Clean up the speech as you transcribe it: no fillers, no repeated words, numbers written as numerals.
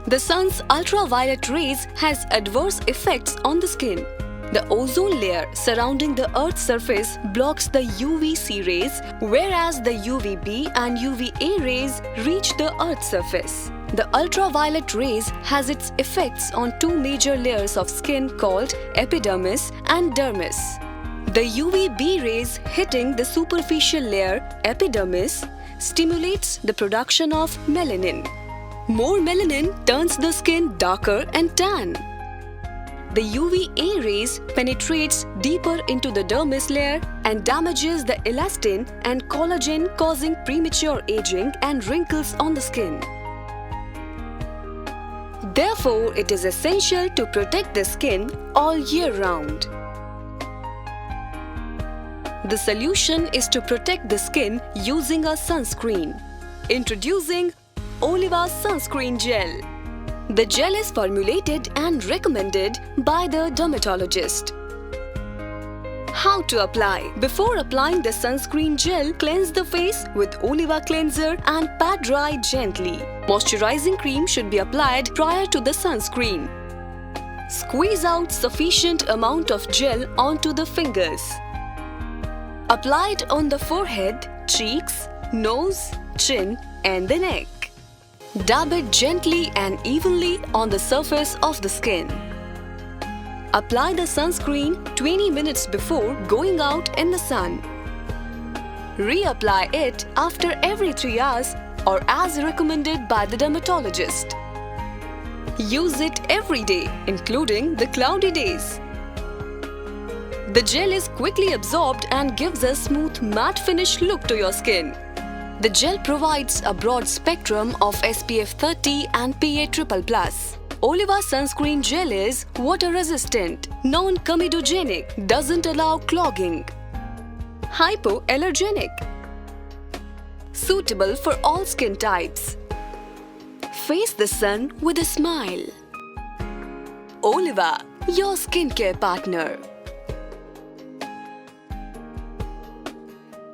The sun's ultraviolet rays has adverse effects on the skin. The ozone layer surrounding the Earth's surface blocks the UVC rays, whereas the UVB and UVA rays reach the Earth's surface. The ultraviolet rays has its effects on two major layers of skin called epidermis and dermis. The UVB rays hitting the superficial layer, epidermis, stimulates the production of melanin. More melanin turns the skin darker and tan. The UVA rays penetrates deeper into the dermis layer and damages the elastin and collagen, causing premature aging and wrinkles on the skin. Therefore, it is essential to protect the skin all year round. The solution is to protect the skin using a sunscreen. Introducing Oliva Sunscreen Gel. The gel is formulated and recommended by the dermatologist. How to apply? Before applying the sunscreen gel, cleanse the face with Oliva cleanser and pat dry gently. Moisturizing cream should be applied prior to the sunscreen. Squeeze out sufficient amount of gel onto the fingers. Apply it on the forehead, cheeks, nose, chin and the neck. Dab it gently and evenly on the surface of the skin. Apply the sunscreen 20 minutes before going out in the sun. Reapply it after every 3 hours or as recommended by the dermatologist. Use it every day, including the cloudy days. The gel is quickly absorbed and gives a smooth matte finish look to your skin. The gel provides a broad spectrum of SPF 30 and PA++. Oliva Sunscreen Gel is water-resistant, non-comedogenic, doesn't allow clogging, hypoallergenic, suitable for all skin types. Face the sun with a smile. Oliva, your skincare partner.